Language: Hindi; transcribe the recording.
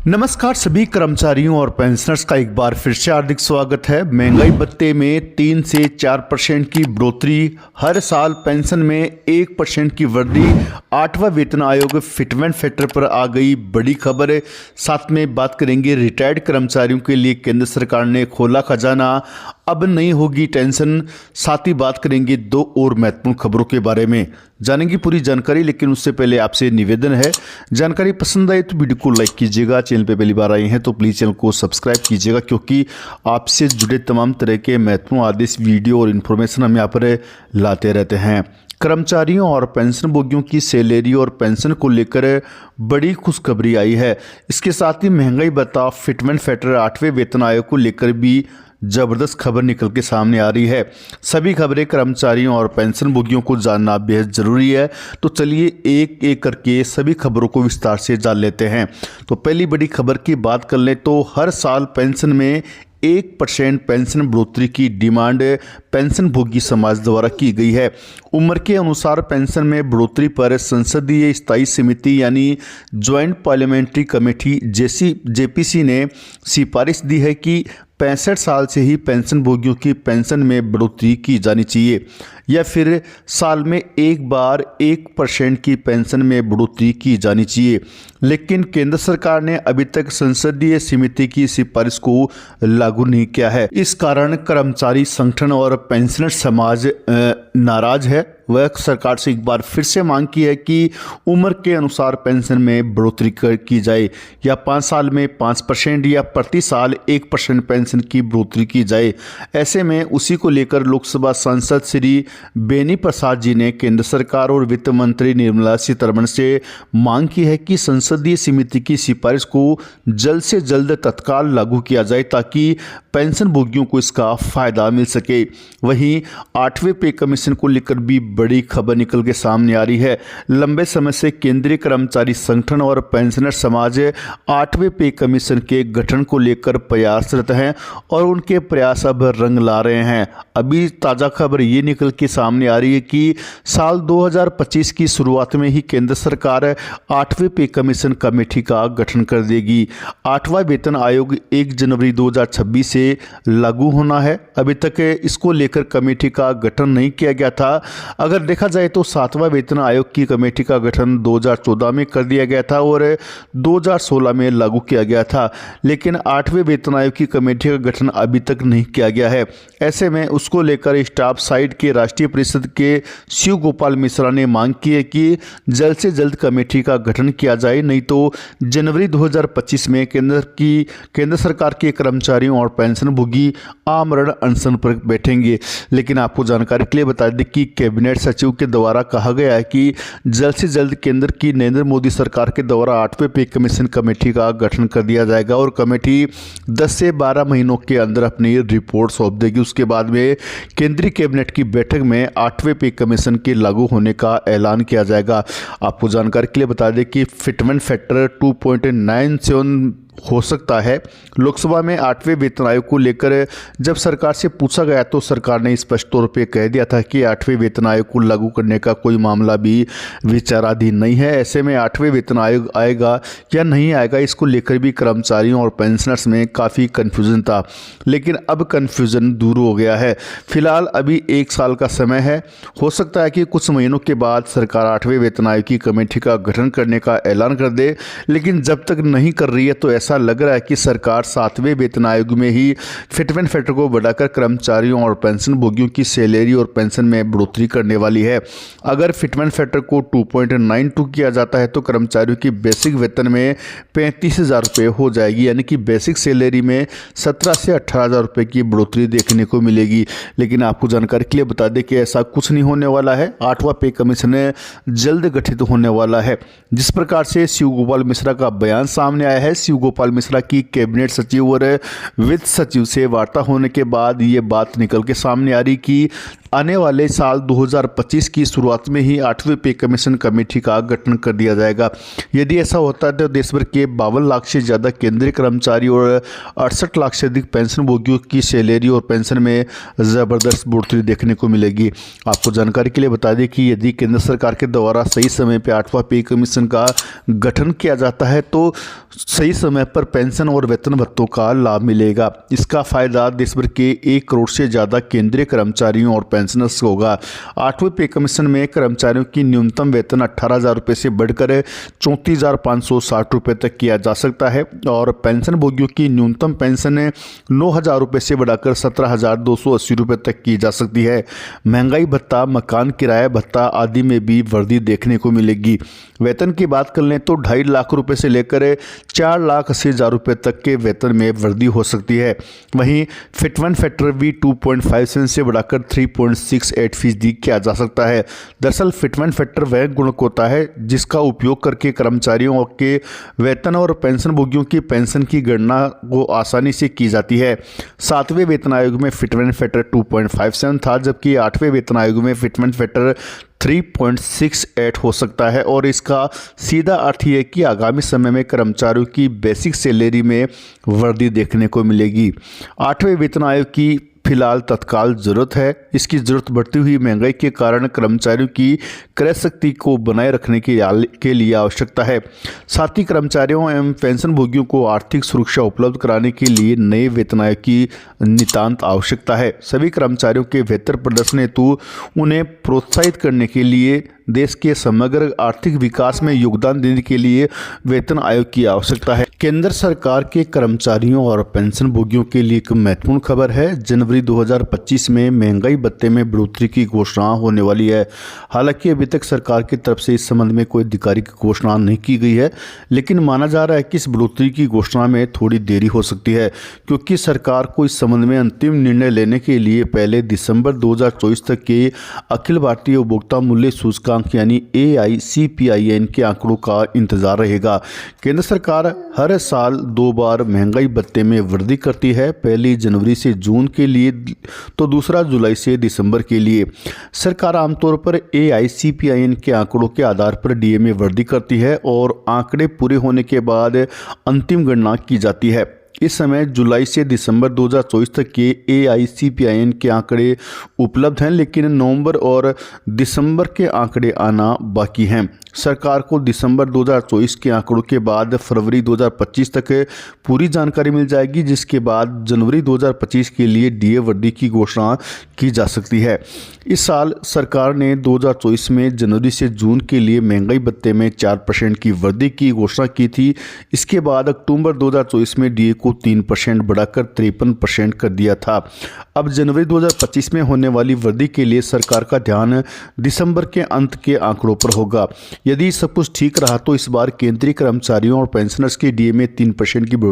नमस्कार सभी कर्मचारियों और पेंशनर्स का एक बार फिर से हार्दिक स्वागत है। महंगाई भत्ते में 3 से 4% की बढ़ोतरी, हर साल पेंशन में 1% की वृद्धि, 8वां वेतन आयोग फिटमेंट फैक्टर पर आ गई बड़ी खबर। साथ में बात करेंगे रिटायर्ड कर्मचारियों के लिए केंद्र सरकार ने खोला खजाना, अब नहीं होगी टेंशन। साथ ही बात करेंगे 2 और महत्वपूर्ण खबरों के बारे में, जानेंगे पूरी जानकारी। लेकिन उससे पहले आपसे निवेदन है, जानकारी पसंद आए तो वीडियो को लाइक कीजिएगा, चैनल पे पहली बार आए हैं तो प्लीज़ चैनल को सब्सक्राइब कीजिएगा, क्योंकि आपसे जुड़े तमाम तरह के महत्वपूर्ण आदेश, वीडियो और इन्फॉर्मेशन हम यहाँ पर लाते रहते हैं। कर्मचारियों और पेंशनभोगियों की सैलरी और पेंशन को लेकर बड़ी खुशखबरी आई है। इसके साथ ही महंगाई भत्ता, फिटमेंट फैक्टर, 8वें वेतन आयोग को लेकर भी जबरदस्त खबर निकल के सामने आ रही है। सभी खबरें कर्मचारियों और पेंशनभोगियों को जानना बेहद जरूरी है, तो चलिए एक एक करके सभी खबरों को विस्तार से जान लेते हैं। तो पहली बड़ी खबर की बात कर लें तो हर साल पेंशन में 1% पेंशन बढ़ोतरी की डिमांड पेंशनभोगी समाज द्वारा की गई है। उम्र के अनुसार पेंशन में बढ़ोतरी पर संसदीय स्थायी समिति यानी ज्वाइंट पार्लियामेंट्री कमेटी जेपीसी ने सिफारिश दी है कि 65 साल से ही पेंशनभोगियों की पेंशन में बढ़ोतरी की जानी चाहिए, या फिर साल में एक बार 1% की पेंशन में बढ़ोतरी की जानी चाहिए। लेकिन केंद्र सरकार ने अभी तक संसदीय समिति की सिफारिश को लागू नहीं किया है। इस कारण कर्मचारी संगठन और पेंशनर समाज नाराज है। वह सरकार से एक बार फिर से मांग की है कि उम्र के अनुसार पेंशन में बढ़ोतरी की जाए, या 5 साल में 5% या प्रति साल 1% पेंशन की बढ़ोतरी की जाए। ऐसे में उसी को लेकर लोकसभा सांसद श्री बेनी प्रसाद जी ने केंद्र सरकार और वित्त मंत्री निर्मला सीतारमण से मांग की है कि संसदीय समिति की सिफारिश को जल्द से जल्द तत्काल लागू किया जाए, ताकि पेंशनभोगियों को इसका फायदा मिल सके। वहीं 8वें पे कमीशन को लेकर भी बड़ी खबर निकल के सामने आ रही है। लंबे समय से केंद्रीय कर्मचारी संगठन और पेंशनर समाज 8वें पे कमीशन के गठन को लेकर प्रयासरत हैं और उनके प्रयास अब रंग ला रहे हैं। अभी ताज़ा खबर ये निकल के सामने आ रही है कि साल 2025 की शुरुआत में ही केंद्र सरकार 8वें पे कमीशन कमेटी का गठन कर देगी। 8वां वेतन आयोग 1 जनवरी 2026 से लागू होना है। अभी तक इसको लेकर कमेटी का गठन नहीं किया गया था। अगर देखा जाए तो 7वां वेतन आयोग की कमेटी का गठन 2014 में कर दिया गया था और 2016 में लागू किया गया था, लेकिन 8वें वेतन आयोग की कमेटी का गठन अभी तक नहीं किया गया है। ऐसे में उसको लेकर स्टाफ साइड के राष्ट्रीय परिषद के शिव गोपाल मिश्रा ने मांग की है कि जल्द से जल्द कमेटी का गठन किया जाए, नहीं तो जनवरी 2025 में केंद्र सरकार के कर्मचारियों और पेंशनभोगी आमरण अनशन पर बैठेंगे। लेकिन आपको जानकारी के लिए बता दें कि कैबिनेट सचिव के द्वारा कहा गया है कि जल्द से जल्द केंद्र की नरेंद्र मोदी सरकार के द्वारा 8वें पे कमीशन कमेटी का गठन कर दिया जाएगा और कमेटी 10 से 12 महीनों के अंदर अपनी रिपोर्ट सौंप देगी। उसके बाद में केंद्रीय कैबिनेट की बैठक में 8वें पे कमीशन के लागू होने का ऐलान किया जाएगा। आपको जानकारी के लिए बता दें कि फिटमेंट फैक्टर 2.97 हो सकता है। लोकसभा में 8वें वेतन आयोग को लेकर जब सरकार से पूछा गया तो सरकार ने स्पष्ट तौर पे कह दिया था कि 8वें वेतन आयोग को लागू करने का कोई मामला भी विचाराधीन नहीं है। ऐसे में 8वें वेतन आयोग आएगा या नहीं आएगा, इसको लेकर भी कर्मचारियों और पेंशनर्स में काफ़ी कन्फ्यूज़न था, लेकिन अब कन्फ्यूज़न दूर हो गया है। फिलहाल अभी 1 साल का समय है। हो सकता है कि कुछ महीनों के बाद सरकार 8वें वेतन आयोग की कमेटी का गठन करने का ऐलान कर दे, लेकिन जब तक नहीं कर रही है तो ऐसा लग रहा है कि सरकार 7वें वेतन आयोग में ही फिटमेंट फैक्टर को बढ़ाकर कर्मचारियों और पेंशनभोगियों की सैलरी और पेंशन में बढ़ोतरी करने वाली है। अगर फिटमेंट फैक्टर को 2.92 किया जाता है तो कर्मचारियों की बेसिक वेतन में 35,000 रुपये हो जाएगी, यानी कि बेसिक सैलरी में 17 से 18,000 रुपये की बढ़ोतरी देखने को मिलेगी। लेकिन आपको जानकारी के लिए बता दें कि ऐसा कुछ नहीं होने वाला है। 8वां पे कमीशन जल्द गठित होने वाला है। जिस प्रकार से शिव गोपाल मिश्रा का बयान सामने आया है, शिव गोपाल मिश्रा की कैबिनेट सचिव और वित्त सचिव से वार्ता होने के बाद ये बात निकल के सामने आ रही कि आने वाले साल 2025 की शुरुआत में ही 8वें पे कमीशन कमेटी का गठन कर दिया जाएगा। यदि ऐसा होता है तो देश भर के 52 लाख से ज़्यादा केंद्रीय कर्मचारी और 68 लाख से अधिक पेंशन भोगियों की सैलरी और पेंशन में ज़बरदस्त बढ़ोतरी देखने को मिलेगी। आपको जानकारी के लिए बता दें कि यदि केंद्र सरकार के द्वारा सही समय पर 8वां पे कमीशन का गठन किया जाता है तो सही समय पर पेंशन और वेतन भत्तों का लाभ मिलेगा। इसका फायदा देश भर के 1 करोड़ से ज़्यादा केंद्रीय कर्मचारियों और पेंशनर्स को होगा। 8वें पे कमीशन में कर्मचारियों की न्यूनतम वेतन 18,000 रुपये से बढ़कर 34,560 रुपये तक किया जा सकता है और पेंशन भोगियों की न्यूनतम पेंशन 9,000 रुपये से बढ़ाकर 17,280 रुपये तक की जा सकती है। महंगाई भत्ता, मकान किराया भत्ता आदि में भी वृद्धि देखने को मिलेगी। वेतन की बात कर लें तो 2.5 लाख रुपये से लेकर 4,80,000 रुपये तक के वेतन में वृद्धि हो सकती है। वहीं फिटमेंट फैक्टर भी 2.57 से बढ़ाकर 3.68% किया जा सकता है। दरअसल फिटमेंट फैक्टर वह गुणक होता है जिसका उपयोग करके कर्मचारियों के वेतन और पेंशन भोगियों की पेंशन की गणना को आसानी से की जाती है। 7वें वेतन आयोग में फिटमेंट फैक्टर 2.57 था, जबकि 8वें वेतन आयोग में फिटमेंट फैक्टर 3.68 हो सकता है और इसका सीधा अर्थ यह कि आगामी समय में कर्मचारियों की बेसिक सैलरी में वृद्धि देखने को मिलेगी। 8वें वेतन आयोग की फिलहाल तत्काल जरूरत है। इसकी जरूरत बढ़ती हुई महंगाई के कारण कर्मचारियों की क्रय शक्ति को बनाए रखने के लिए आवश्यकता है। साथ ही कर्मचारियों एवं पेंशन भोगियों को आर्थिक सुरक्षा उपलब्ध कराने के लिए नए वेतन आयोग की नितांत आवश्यकता है। सभी कर्मचारियों के बेहतर प्रदर्शन हेतु उन्हें प्रोत्साहित करने के लिए देश के समग्र आर्थिक विकास में योगदान देने के लिए वेतन आयोग की आवश्यकता है। केंद्र सरकार के कर्मचारियों और पेंशन भोगियों के लिए एक महत्वपूर्ण खबर है। जनवरी 2025 में महंगाई भत्ते में बढ़ोतरी की घोषणा होने वाली है। हालांकि अभी तक सरकार की तरफ से इस संबंध में कोई आधिकारिक घोषणा नहीं की गई है, लेकिन माना जा रहा है कि इस बढ़ोतरी की घोषणा में थोड़ी देरी हो सकती है, क्योंकि सरकार को इस संबंध में अंतिम निर्णय लेने के लिए पहले दिसंबर 2024 तक के अखिल भारतीय उपभोक्ता मूल्य सूचकांक यानी AICPIN के आंकड़ों का इंतजार रहेगा। केंद्र सरकार हर साल 2 बार महंगाई भत्ते में वृद्धि करती है, पहली जनवरी से जून के लिए तो दूसरा जुलाई से दिसंबर के लिए। सरकार आमतौर पर AICPIN के आंकड़ों के आधार पर DA में वृद्धि करती है और आंकड़े पूरे होने के बाद अंतिम गणना की जाती है। इस समय जुलाई से दिसंबर 2024 तक के AICPIN के आंकड़े उपलब्ध हैं, लेकिन नवंबर और दिसंबर के आंकड़े आना बाकी हैं। सरकार को दिसंबर 2024 के आंकड़ों के बाद फरवरी 2025 तक पूरी जानकारी मिल जाएगी, जिसके बाद जनवरी 2025 के लिए DA वृद्धि की घोषणा की जा सकती है। इस साल सरकार ने 2024 में जनवरी से जून के लिए महंगाई भत्ते में 4% की वृद्धि की घोषणा की थी। इसके बाद अक्टूबर 2024 में DA को 3% बढ़ाकर 53% कर दिया था। अब जनवरी 2025 में होने वाली वृद्धि के लिए सरकार का ध्यान दिसंबर के अंत के आंकड़ों पर होगा। यदि सब कुछ ठीक रहा तो इस बार केंद्रीय कर्मचारियों और पेंशनर्स के DA में 3% की बढ़ोतरी